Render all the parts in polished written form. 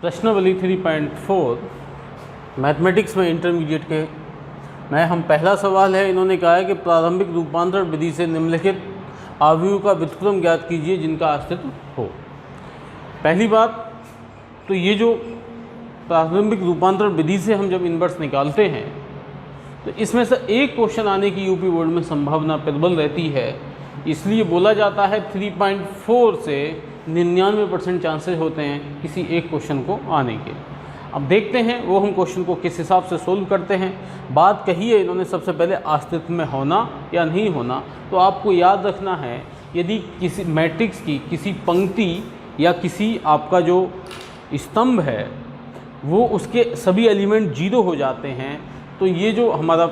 प्रश्नावली 3.4 मैथमेटिक्स में इंटरमीडिएट के हम पहला सवाल है। इन्होंने कहा है कि प्रारंभिक रूपांतरण विधि से निम्नलिखित अवयवों का व्युत्क्रम ज्ञात कीजिए जिनका अस्तित्व हो। पहली बात तो ये जो प्रारंभिक रूपांतरण विधि से हम जब इन्वर्स निकालते हैं तो इसमें से एक क्वेश्चन आने की यूपी बोर्ड में संभावना प्रबल रहती है, इसलिए बोला जाता है 3.4 से 99% चांसेस होते हैं किसी एक क्वेश्चन को आने के। अब देखते हैं वो हम क्वेश्चन को किस हिसाब से सोल्व करते हैं। बात कही है इन्होंने सबसे पहले अस्तित्व में होना या नहीं होना, तो आपको याद रखना है यदि किसी मैट्रिक्स की किसी पंक्ति या किसी आपका जो स्तंभ है वो उसके सभी एलिमेंट 0 हो जाते हैं तो ये जो हमारा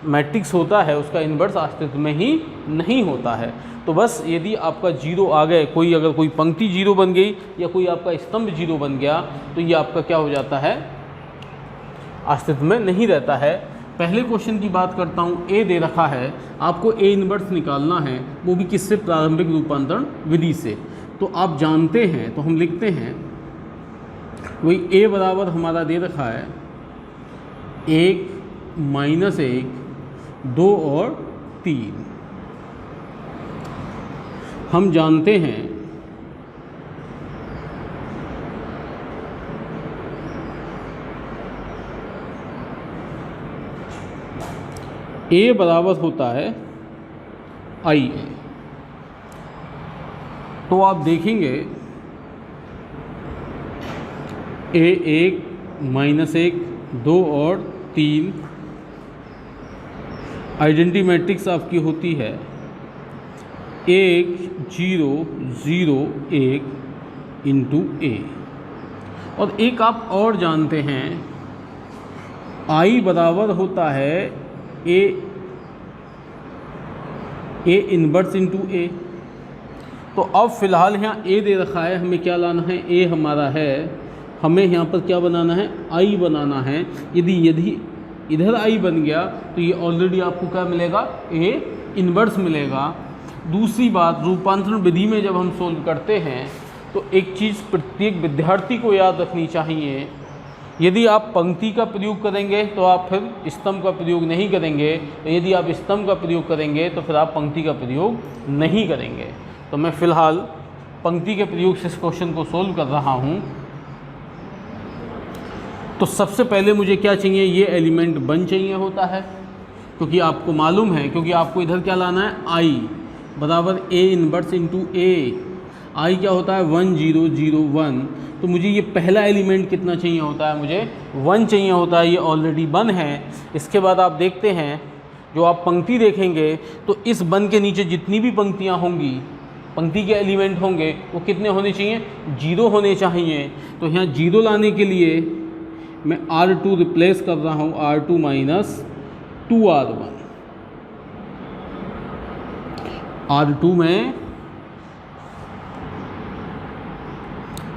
मैट्रिक्स होता है उसका इन्वर्स अस्तित्व में ही नहीं होता है। तो बस यदि आपका 0 आ गए, अगर कोई पंक्ति 0 बन गई या कोई आपका स्तंभ 0 बन गया तो ये आपका क्या हो जाता है, अस्तित्व में नहीं रहता है। पहले क्वेश्चन की बात करता हूँ। ए दे रखा है, आपको ए इन्वर्स निकालना है, वो भी किससे, प्रारंभिक रूपांतरण विधि से। तो आप जानते हैं तो हम लिखते हैं वही ए बराबर हमारा दे रखा है 1 - 1 2 और 3। हम जानते हैं ए बराबर होता है IA। तो आप देखेंगे A 1 - 1 2 और 3 आइडेंटिटी मैट्रिक्स आपकी होती है 1 0 0 1 × A। और एक आप और जानते हैं I बराबर होता है A इन्वर्स × A। तो अब फ़िलहाल यहाँ A दे रखा है, हमें क्या लाना है, A हमारा है, हमें यहाँ पर क्या बनाना है, I बनाना है। यदि इधर I बन गया तो ये ऑलरेडी आपको क्या मिलेगा, A इन्वर्स मिलेगा। दूसरी बात, रूपांतरण विधि में जब हम सोल्व करते हैं तो एक चीज़ प्रत्येक विद्यार्थी को याद रखनी चाहिए, यदि आप पंक्ति का प्रयोग करेंगे तो आप फिर स्तंभ का प्रयोग नहीं करेंगे, यदि आप स्तंभ का प्रयोग करेंगे तो फिर आप पंक्ति का प्रयोग नहीं करेंगे। तो मैं फ़िलहाल पंक्ति के प्रयोग से इस क्वेश्चन को सोल्व कर रहा हूँ। तो सबसे पहले मुझे क्या चाहिए, ये एलिमेंट 1 चाहिए होता है, क्योंकि आपको मालूम है, क्योंकि आपको इधर क्या लाना है, I बराबर A इन्वर्स × A। I क्या होता है 1 0 0 1। तो मुझे ये पहला एलिमेंट कितना चाहिए होता है, मुझे 1 चाहिए होता है, ये ऑलरेडी 1 है। इसके बाद आप देखते हैं जो आप पंक्ति देखेंगे तो इस 1 के नीचे जितनी भी पंक्तियाँ होंगी, पंक्ति के एलिमेंट होंगे वो कितने होने चाहिए, 0 होने चाहिए। तो यहाँ 0 लाने के लिए मैं R2 रिप्लेस कर रहा हूँ, R2 - 2R1। R2 में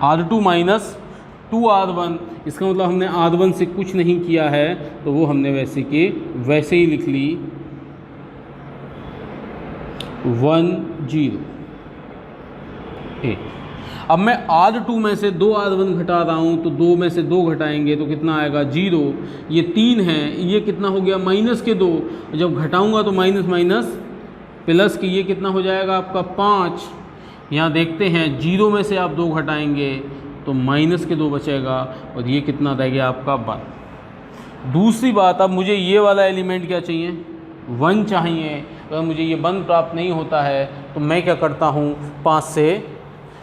R2 - 2R1, इसका मतलब हमने R1 से कुछ नहीं किया है तो वो हमने वैसे के वैसे ही लिख ली 1 0 A। अब मैं R2 में से 2R1 घटा रहा हूँ तो 2 में से 2 घटाएंगे तो कितना आएगा, 0। ये 3 है, ये कितना हो गया, -2। जब घटाऊंगा तो माइनस माइनस प्लस की ये कितना हो जाएगा आपका 5। यहाँ देखते हैं 0 में से आप 2 घटाएंगे तो -2 बचेगा और ये कितना रह गया आपका 1। दूसरी बात, अब मुझे ये वाला एलिमेंट क्या चाहिए, 1 चाहिए। अगर मुझे ये 1 प्राप्त नहीं होता है तो मैं क्या करता हूँ, 5 से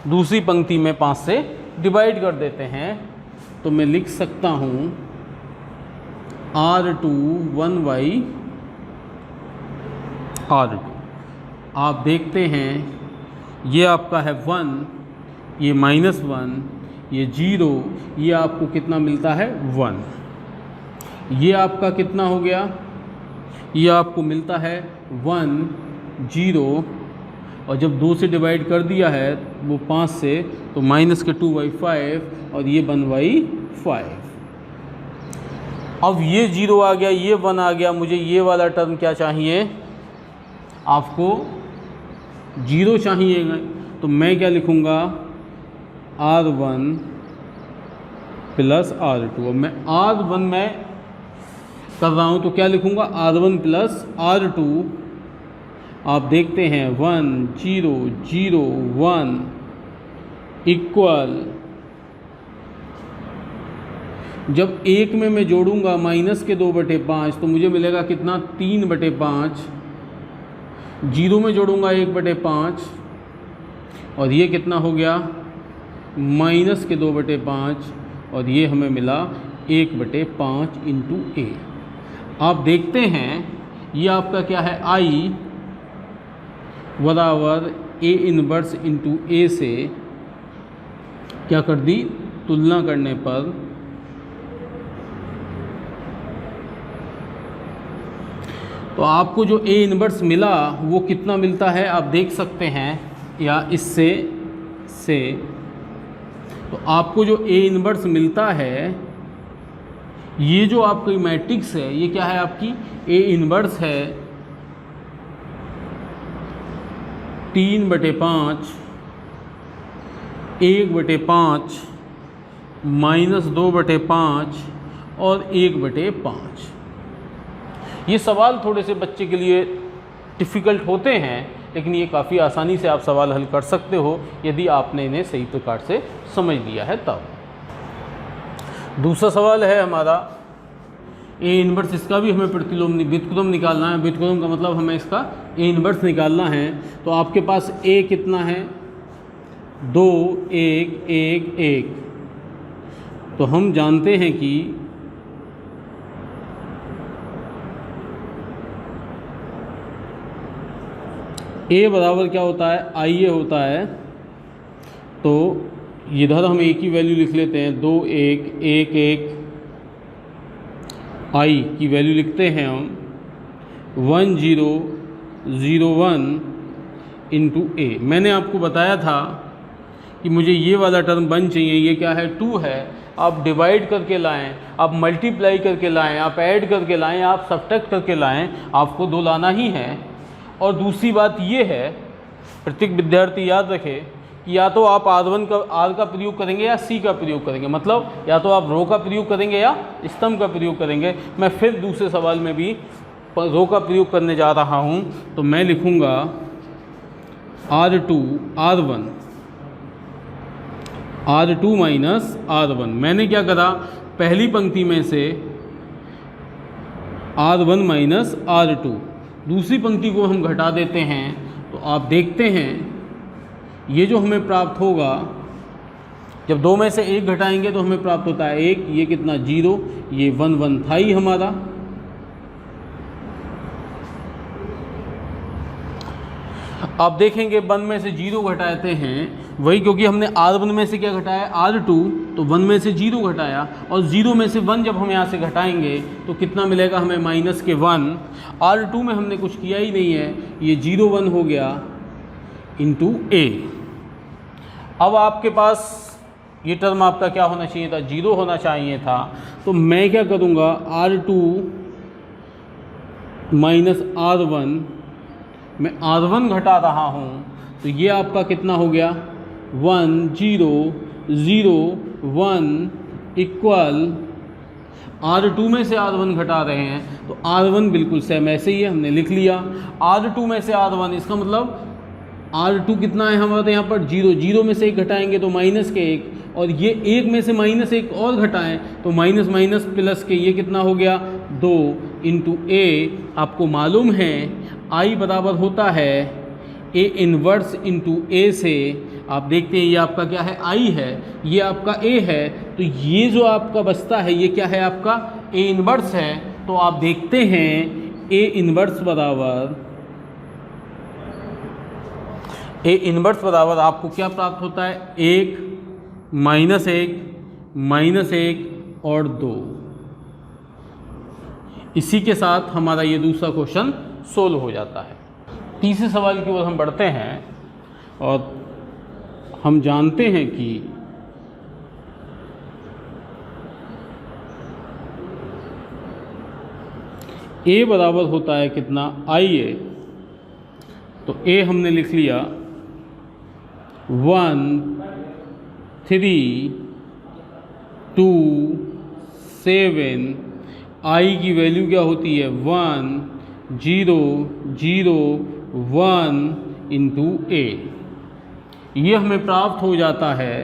दूसरी पंक्ति में 5 से डिवाइड कर देते हैं। तो मैं लिख सकता हूँ R2 1 R2। आप देखते हैं ये आपका है 1, ये -1, ये 0, ये आपको कितना मिलता है 1। ये आपका कितना हो गया, ये आपको मिलता है 1 0, और जब 2 से डिवाइड कर दिया है वो 5 से तो -2/5 और ये 1/5। अब ये 0 आ गया, ये 1 आ गया, मुझे ये वाला टर्म क्या चाहिए, आपको 0 चाहिए। तो मैं क्या लिखूँगा, R1 प्लस R2। अब मैं R1 में कर रहा हूँ तो क्या लिखूँगा, R1 प्लस R2। आप देखते हैं 1 0 0 1 इक्वल, जब एक में मैं जोड़ूंगा माइनस के 2/5 तो मुझे मिलेगा कितना, 3/5। 0 में जोड़ूंगा 1/5 और ये कितना हो गया, माइनस के 2/5 और ये हमें मिला 1/5 इंटू ए। आप देखते हैं ये आपका क्या है, आई बराबर ए इनवर्स इंटू ए से क्या कर दी, तुलना करने पर तो आपको जो ए इनवर्स मिला वो कितना मिलता है आप देख सकते हैं, या इससे से तो आपको जो ए इनवर्स मिलता है, ये जो आपकी मैट्रिक्स है ये क्या है, आपकी ए इनवर्स है 3/5 1/5 माइनस 2/5 और 1/5। ये सवाल थोड़े से बच्चे के लिए डिफ़िकल्ट होते हैं, लेकिन ये काफ़ी आसानी से आप सवाल हल कर सकते हो यदि आपने इन्हें सही प्रकार से समझ लिया है तब। दूसरा सवाल है हमारा ए इनवर्स, इसका भी हमें प्रतिलोम व्युत्क्रम निकालना है। व्युत्क्रम का मतलब हमें इसका ए इनवर्स निकालना है। तो आपके पास ए कितना है, 2 1 1 1। तो हम जानते हैं कि ए बराबर क्या होता है, आई ए होता है। तो इधर हम ए की वैल्यू लिख लेते हैं, 2 1 1 1 आई की वैल्यू लिखते हैं हम 1 0 0 1 इंटू ए। मैंने आपको बताया था कि मुझे ये वाला टर्म 1 चाहिए, ये क्या है 2 है। आप डिवाइड करके लाएं, आप मल्टीप्लाई करके लाएं, आप ऐड करके लाएं, आप सब्ट्रैक्ट करके लाएं, आपको 2 लाना ही है। और दूसरी बात ये है, प्रत्येक विद्यार्थी याद रखे कि या तो आप R1 का R का प्रयोग करेंगे या C का प्रयोग करेंगे, मतलब या तो आप रो का प्रयोग करेंगे या स्तंभ का प्रयोग करेंगे। मैं फिर दूसरे सवाल में भी रो का प्रयोग करने जा रहा हूँ, तो मैं लिखूँगा R2 R1 R2 minus R1। मैंने क्या करा, पहली पंक्ति में से R1 माइनस R2, दूसरी पंक्ति को हम घटा देते हैं। तो आप देखते हैं ये जो हमें प्राप्त होगा, जब 2 में से 1 घटाएंगे तो हमें प्राप्त होता है 1, ये कितना 0, ये 1 1 था ही हमारा। आप देखेंगे 1 में से 0 घटाते हैं वही, क्योंकि हमने R1 में से क्या घटाया, R2, तो 1 में से 0 घटाया और 0 में से 1 जब हम यहाँ से घटाएंगे तो कितना मिलेगा हमें, माइनस के 1। R2 में हमने कुछ किया ही नहीं है, ये 0 1 हो गया इंटू ए। अब आपके पास ये टर्म आपका क्या होना चाहिए था, 0 होना चाहिए था। तो मैं क्या करूँगा, R2 माइनस R1, मैं R1 घटा रहा हूँ तो ये आपका कितना हो गया, 1 0 0 1 इक्वल, R2 में से R1 घटा रहे हैं तो R1 बिल्कुल सेम ऐसे ही है, हमने लिख लिया। R2 में से R1, इसका मतलब R2 कितना है हमारे यहाँ पर 0, 0 में से 1 घटाएंगे तो माइनस के 1, और ये 1 में से माइनस 1 और घटाएं तो माइनस माइनस प्लस के, ये कितना हो गया 2 इंटू ए। आपको मालूम है आई बराबर होता है ए इनवर्स इंटू ए से। आप देखते हैं ये आपका क्या है, आई है, ये आपका ए है, तो ये जो आपका बचता है ये क्या है, आपका ए इनवर्स है। तो आप देखते हैं ए इनवर्स बराबर आपको क्या प्राप्त होता है, 1 माइनस 1 माइनस 1 और 2। इसी के साथ हमारा ये दूसरा क्वेश्चन सोल्व हो जाता है। तीसरे सवाल की ओर हम बढ़ते हैं और हम जानते हैं कि ए बराबर होता है कितना, आई ए। तो ए हमने लिख लिया 1 3 2 7, आई की वैल्यू क्या होती है 1 0 0 1 इंटू ए। ये हमें प्राप्त हो जाता है।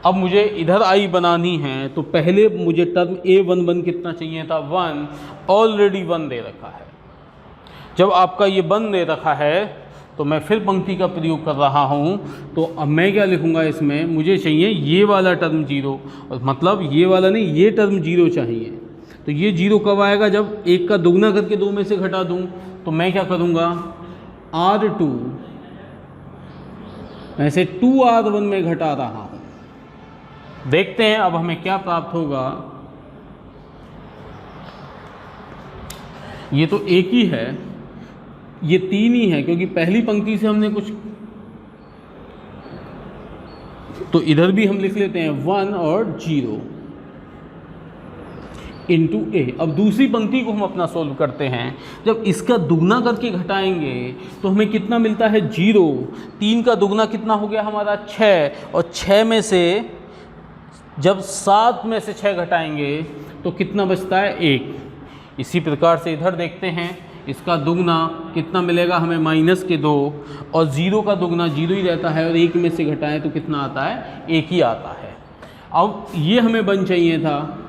अब मुझे इधर आई बनानी है तो पहले मुझे टर्म A11 कितना चाहिए था 1, ऑलरेडी 1 दे रखा है। जब आपका ये 1 दे रखा है तो मैं फिर पंक्ति का प्रयोग कर रहा हूँ, तो अब मैं क्या लिखूँगा इसमें, मुझे चाहिए ये वाला टर्म 0, और मतलब ये वाला नहीं, ये टर्म 0 चाहिए। तो ये 0 कब आएगा, जब 1 का दुगना करके 2 में से घटा दूँ। तो मैं क्या करूँगा R2 मैं से 2R1 में घटा रहा हूँ। देखते हैं अब हमें क्या प्राप्त होगा। ये तो एक ही है, ये 3 ही है, क्योंकि पहली पंक्ति से हमने कुछ, तो इधर भी हम लिख लेते हैं 1 और 0 इंटू ए। अब दूसरी पंक्ति को हम अपना सोल्व करते हैं। जब इसका दुगना करके घटाएंगे तो हमें कितना मिलता है 0। 3 का दुगना कितना हो गया हमारा 6, और 6 में से जब 7 में से 6 घटाएंगे तो कितना बचता है 1। इसी प्रकार से इधर देखते हैं, इसका दुगना कितना मिलेगा हमें -2, और 0 का दुगना 0 ही रहता है, और 1 में से घटाएं तो कितना आता है 1 ही आता है। अब ये हमें 1 चाहिए था,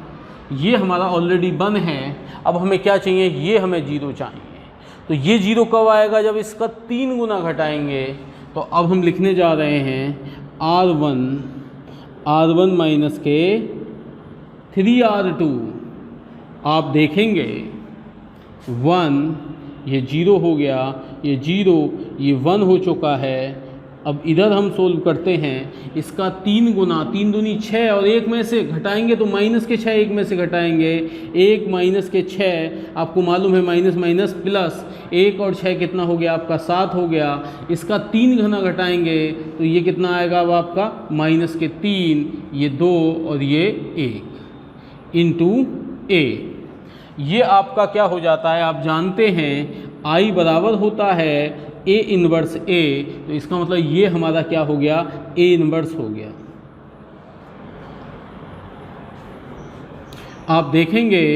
ये हमारा ऑलरेडी 1 है। अब हमें क्या चाहिए, ये हमें 0 चाहिए। तो ये 0 कब आएगा, जब इसका 3 गुना घटाएंगे। तो अब हम लिखने जा रहे हैं R1 माइनस के 3R2। आप देखेंगे 1 ये 0 हो गया, ये 0 ये 1 हो चुका है। अब इधर हम सोल्व करते हैं, इसका 3 गुना, 3 दूनी 6, और 1 में से घटाएंगे तो माइनस के 6 1 में से घटाएंगे, 1 माइनस के 6 आपको मालूम है माइनस माइनस प्लस, 1 और 6 कितना हो गया आपका 7 हो गया। इसका 3 गुना घटाएंगे तो ये कितना आएगा अब आपका -3, ये 2 और ये 1 इंटू ए। ये आपका क्या हो जाता है, आप जानते हैं I बराबर होता है A इन्वर्स A। तो इसका मतलब ये हमारा क्या हो गया, A इन्वर्स हो गया। आप देखेंगे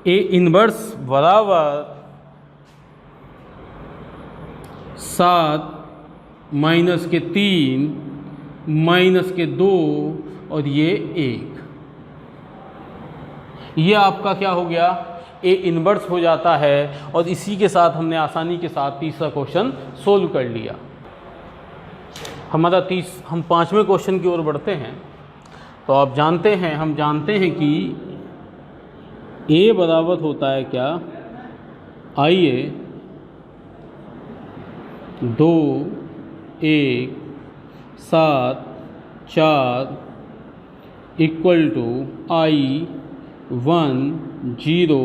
A इन्वर्स बराबर 7 माइनस के 3 माइनस के 2 और ये 1। ये आपका क्या हो गया, ए इन्वर्स हो जाता है। और इसी के साथ हमने आसानी के साथ तीसरा क्वेश्चन सोल्व कर लिया। हम 5वें क्वेश्चन की ओर बढ़ते हैं। तो आप जानते हैं, हम जानते हैं कि ए बराबर होता है क्या, आइए 2 1 7 4 इक्वल टू I 1 0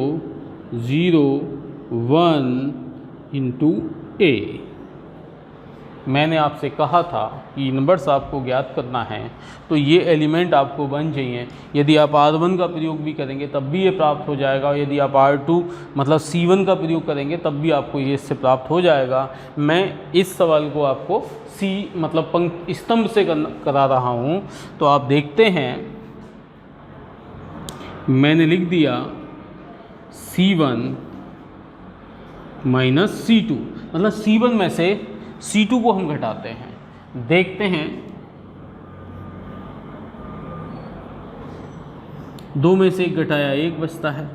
0 1 इंटू ए। मैंने आपसे कहा था कि इन्वर्स आपको ज्ञात करना है, तो ये एलिमेंट आपको बन चाहिए। यदि आप R1 का प्रयोग भी करेंगे तब भी ये प्राप्त हो जाएगा, और यदि आप R2 मतलब C1 का प्रयोग करेंगे तब भी आपको ये इससे प्राप्त हो जाएगा। मैं इस सवाल को आपको मतलब स्तंभ से करा रहा हूँ। तो आप देखते हैं, मैंने लिख दिया C1 माइनस C2, मतलब C1 में से C2 को हम घटाते हैं। देखते हैं 2 में से 1 घटाया 1 बचता है,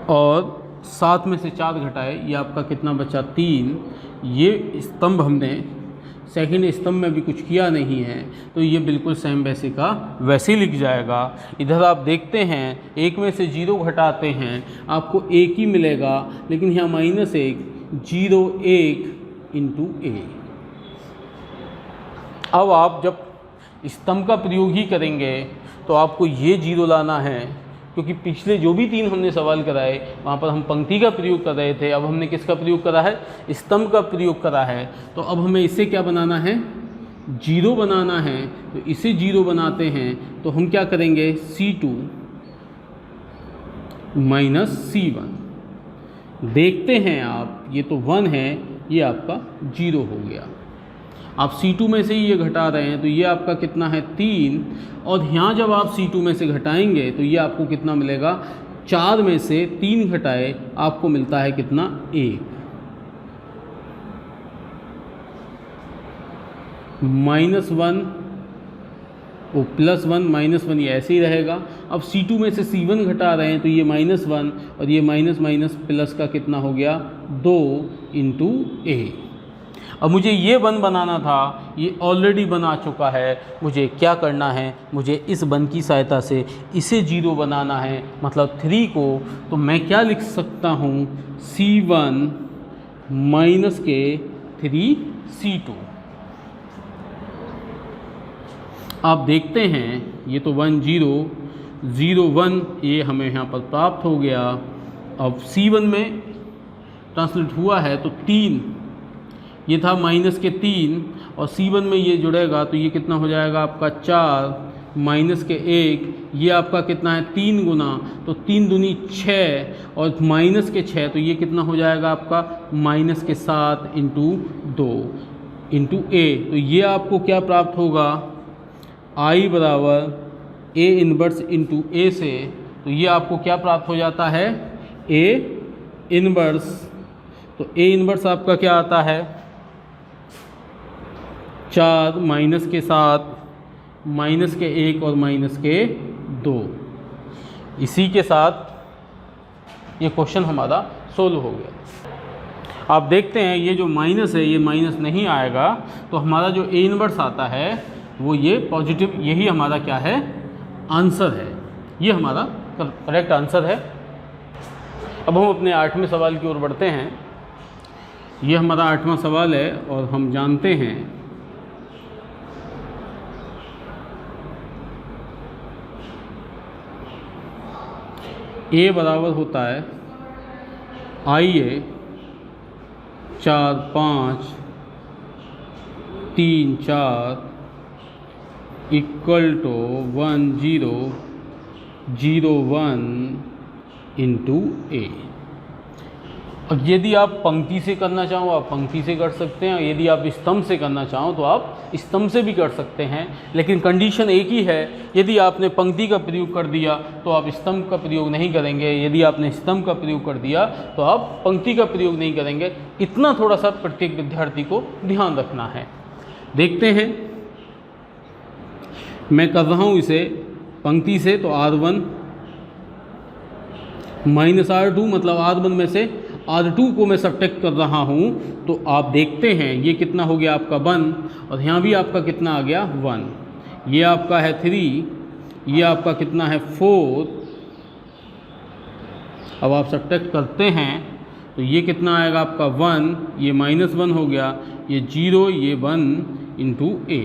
और 7 में से 4 घटाए ये आपका कितना बचा 3। ये स्तंभ हमने सेकंड स्तंभ में भी कुछ किया नहीं है, तो ये बिल्कुल सेम वैसे का वैसे ही लिख जाएगा। इधर आप देखते हैं 1 में से 0 घटाते हैं आपको 1 ही मिलेगा, लेकिन यहाँ -1 0 1 इंटू ए। अब आप जब स्तंभ का प्रयोग ही करेंगे तो आपको ये 0 लाना है, क्योंकि पिछले जो भी 3 हमने सवाल कराए वहाँ पर हम पंक्ति का प्रयोग कर रहे थे। अब हमने किसका प्रयोग करा है, स्तंभ का प्रयोग करा है। तो अब हमें इसे क्या बनाना है, 0 बनाना है। तो इसे 0 बनाते हैं तो हम क्या करेंगे, C2 माइनस C1। देखते हैं आप, ये तो 1 है, ये आपका 0 हो गया। आप C2 में से ही ये घटा रहे हैं, तो ये आपका कितना है 3, और यहाँ जब आप C2 में से घटाएंगे तो ये आपको कितना मिलेगा, 4 में से 3 घटाए आपको मिलता है कितना, 1। -1 वो +1 -1 ये ऐसे ही रहेगा। अब C2 में से C1 घटा रहे हैं तो ये -1 और ये माइनस माइनस प्लस का कितना हो गया, 2 × A। अब मुझे ये 1 बनाना था, ये ऑलरेडी बना चुका है। मुझे क्या करना है, मुझे इस 1 की सहायता से इसे 0 बनाना है, मतलब 3 को। तो मैं क्या लिख सकता हूँ, C1 - के 3 C2। आप देखते हैं ये तो 1 0 0 1 ये हमें यहाँ पर प्राप्त हो गया। अब C1 में ट्रांसलेट हुआ है तो 3, ये था के -3, और C1 में ये जुड़ेगा तो ये कितना हो जाएगा आपका 4 के 1, ये आपका कितना है 3 गुना, तो 3 दूनी 6 और के 6, तो ये कितना हो जाएगा आपका के 7 × 2 × A। तो ये आपको क्या प्राप्त होगा, I बराबर A इनवर्स × A से, तो ये आपको क्या प्राप्त हो जाता है, A इनवर्स। तो A इनवर्स आपका क्या आता है, 4 के 7 के 1 और के 2। इसी के साथ ये क्वेश्चन हमारा सोल्व हो गया। आप देखते हैं ये जो माइनस है ये माइनस नहीं आएगा, तो हमारा जो A इनवर्स आता है वो ये पॉजिटिव, यही हमारा क्या है, आंसर है। ये हमारा करेक्ट आंसर है। अब हम अपने 8वें सवाल की ओर बढ़ते हैं। ये हमारा 8वां सवाल है और हम जानते हैं A बराबर होता है IA 4 5 3 4 इक्वल टू 1 0 0 1 × A। अब यदि आप पंक्ति से करना चाहो आप पंक्ति से कर सकते हैं, यदि आप स्तंभ से करना चाहो तो आप स्तंभ से भी कर सकते हैं, लेकिन कंडीशन एक ही है। यदि आपने पंक्ति का प्रयोग कर दिया तो आप स्तंभ का प्रयोग नहीं करेंगे, यदि आपने स्तंभ का प्रयोग कर दिया तो आप पंक्ति का प्रयोग नहीं करेंगे। इतना थोड़ा सा प्रत्येक विद्यार्थी को ध्यान रखना है। देखते हैं, मैं कर रहा हूँ इसे पंक्ति से, तो R1 -R2 मतलब R1 में से R2 को मैं सब्ट्रैक्ट कर रहा हूँ। तो आप देखते हैं ये कितना हो गया आपका 1, और यहाँ भी आपका कितना आ गया 1, ये आपका है 3, ये आपका कितना है 4। अब आप सब्ट्रैक्ट करते हैं तो ये कितना आएगा आपका 1, ये -1 हो गया, ये 0, ये 1 × A।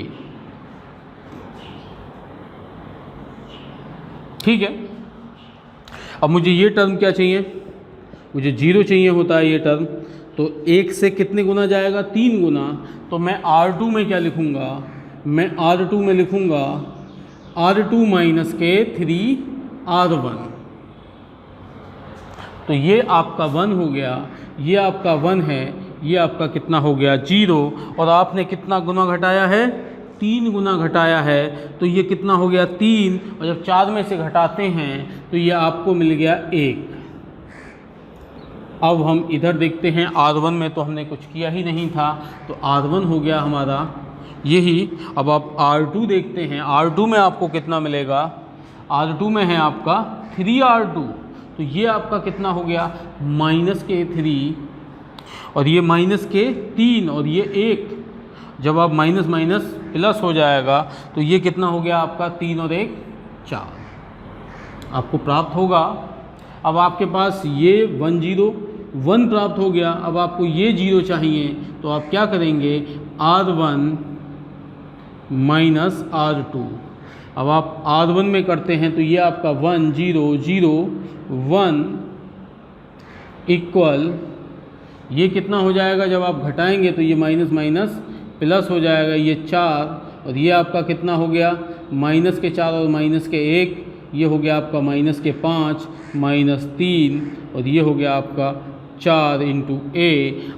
ठीक है। अब मुझे ये टर्म क्या चाहिए, मुझे 0 चाहिए होता है ये टर्म। तो 1 से कितने गुना जाएगा, 3 गुना। तो मैं R2 में क्या लिखूँगा, मैं R2 में लिखूँगा R2 - के 3 R1। तो ये आपका 1 हो गया, ये आपका 1 है, ये आपका कितना हो गया 0, और आपने कितना गुना घटाया है, 3 गुना घटाया है। तो ये कितना हो गया 3, और जब 4 में से घटाते हैं तो ये आपको मिल गया 1। अब हम इधर देखते हैं, R1 में तो हमने कुछ किया ही नहीं था, तो R1 हो गया हमारा यही। अब आप R2 देखते हैं, R2 में आपको कितना मिलेगा, R2 में है आपका 3R2। तो ये आपका कितना हो गया, के 3, और ये के 3, और ये 1। जब आप माइनस माइनस प्लस हो जाएगा तो ये कितना हो गया आपका 3 और 1 4 आपको प्राप्त होगा। अब आपके पास ये 1 0 1 प्राप्त हो गया। अब आपको ये 0 चाहिए तो आप क्या करेंगे, R1 - R2। अब आप R1 में करते हैं तो ये आपका 1 0 0 1 इक्वल, ये कितना हो जाएगा, जब आप घटाएंगे तो ये माइनस माइनस प्लस हो जाएगा, ये 4, और ये आपका कितना हो गया, के 4 और के 1, ये हो गया आपका के 5 -3, और ये हो गया आपका 4 × A।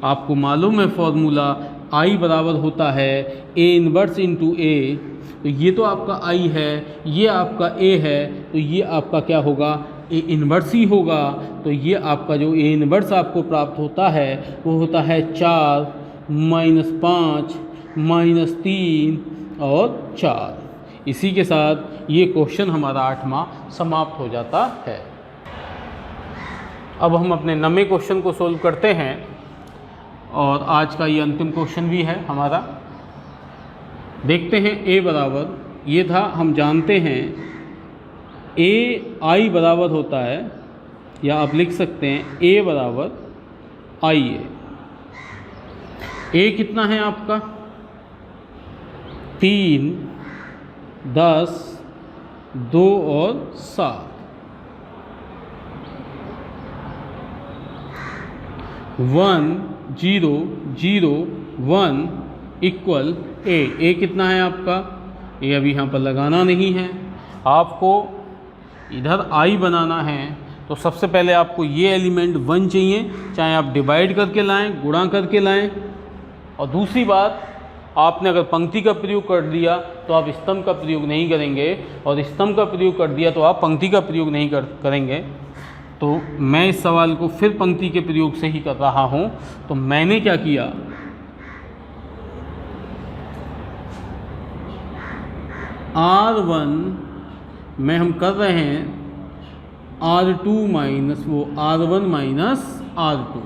आपको मालूम है फॉर्मूला आई बराबर होता है ए इनवर्स इंटू ए, तो ये तो आपका आई है, ये आपका ए है, तो ये आपका क्या होगा, ए इनवर्स ही होगा। तो ये आपका जो ए इनवर्स आपको प्राप्त होता है वो होता है 4 -5 -3 और 4। इसी के साथ ये क्वेश्चन हमारा 8वां समाप्त हो जाता है। अब हम अपने 9वें क्वेश्चन को सोल्व करते हैं और आज का ये अंतिम क्वेश्चन भी है हमारा। देखते हैं ए बराबर, ये था, हम जानते हैं ए आई बराबर होता है, या आप लिख सकते हैं ए बराबर आई ए। ए कितना है आपका 3 10 2 और 7। 1 0 0 1 इक्वल ए कितना है आपका, ए अभी यहाँ पर लगाना नहीं है, आपको इधर आई बनाना है। तो सबसे पहले आपको ये एलिमेंट 1 चाहिए, चाहे आप डिवाइड करके लाएं, गुणा करके लाएं। और दूसरी बात, आपने अगर पंक्ति का प्रयोग कर दिया तो आप स्तंभ का प्रयोग नहीं करेंगे, और स्तंभ का प्रयोग कर दिया तो आप पंक्ति का प्रयोग नहीं करेंगे। तो मैं इस सवाल को फिर पंक्ति के प्रयोग से ही कर रहा हूँ। तो मैंने क्या किया, R1 में हम कर रहे हैं R2 माइनस वो R1 माइनस R2।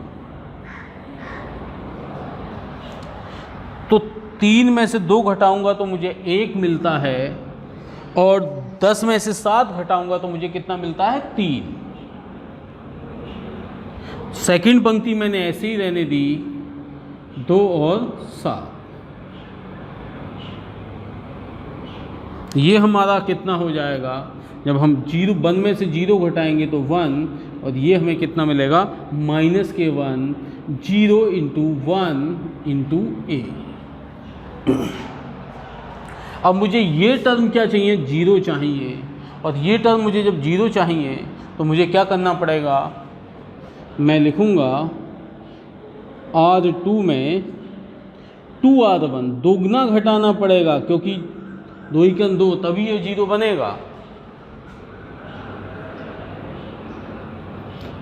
तो 3 में से 2 घटाऊंगा तो मुझे 1 मिलता है, और 10 में से 7 घटाऊंगा तो मुझे कितना मिलता है 3। सेकंड पंक्ति मैंने ऐसे ही रहने दी 2 और 7। ये हमारा कितना हो जाएगा, जब हम 1 में से 0 घटाएंगे तो 1, और ये हमें कितना मिलेगा -1 0 इंटू 1 इंटू ए। अब मुझे ये टर्म क्या चाहिए, 0 चाहिए, और ये टर्म मुझे जब 0 चाहिए तो मुझे क्या करना पड़ेगा, मैं लिखूँगा R2 में 2R1 दोगुना घटाना पड़ेगा, क्योंकि 2 × 2 तभी ये 0 बनेगा।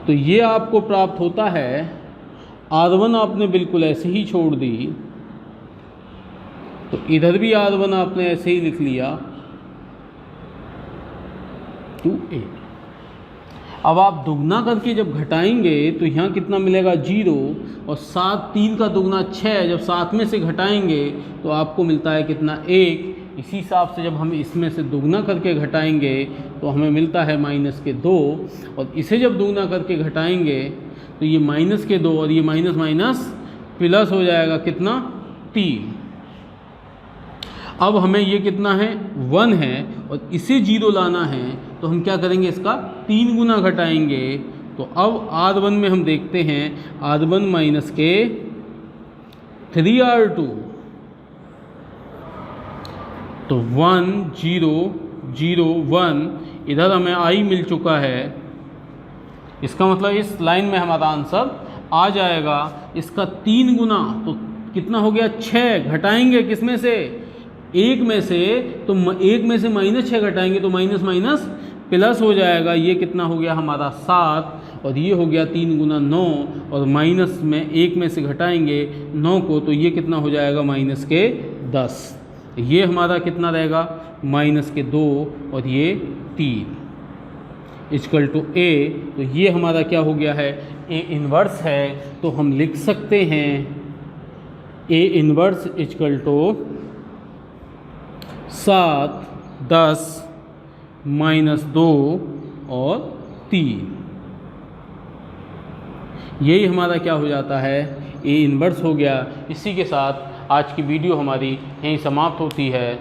तो ये आपको प्राप्त होता है, R1 आपने बिल्कुल ऐसे ही छोड़ दी, तो इधर भी R1 आपने ऐसे ही लिख लिया 2a। अब आप दुगना करके जब घटाएंगे तो यहाँ कितना मिलेगा 0, और 7 3 का दुगना 6, जब 7 में से घटाएंगे तो आपको मिलता है कितना 1। इसी हिसाब से जब हम इसमें से दुगना करके घटाएंगे तो हमें मिलता है -2, और इसे जब दुगना करके घटाएंगे तो ये -2 और ये माइनस माइनस प्लस हो जाएगा कितना 3। अब हमें ये कितना है 1 है, और इसे 0 लाना है, तो हम क्या करेंगे, इसका 3 गुना घटाएंगे। तो अब R1 में हम देखते हैं R1 माइनस के 3R2, तो 1 0 0 1, इधर हमें I मिल चुका है। इसका मतलब इस लाइन में हमारा आंसर आ जाएगा। इसका 3 गुना तो कितना हो गया 6, घटाएंगे किस में से, 1 में से, तो 1 में से -6 घटाएंगे तो माइनस माइनस प्लस हो जाएगा। ये कितना हो गया हमारा 7, और ये हो गया 3 गुना 9, और माइनस में 1 में से घटाएंगे 9 को, तो ये कितना हो जाएगा -10। ये हमारा कितना रहेगा -2, और ये 3 इक्वल टू a। तो ये हमारा क्या हो गया है, a इन्वर्स है। तो हम लिख सकते हैं a इन्वर्स इक्वल टू 7 10 -2 और 3। यही हमारा क्या हो जाता है, ए इन्वर्स हो गया। इसी के साथ आज की वीडियो हमारी यहीं समाप्त होती है।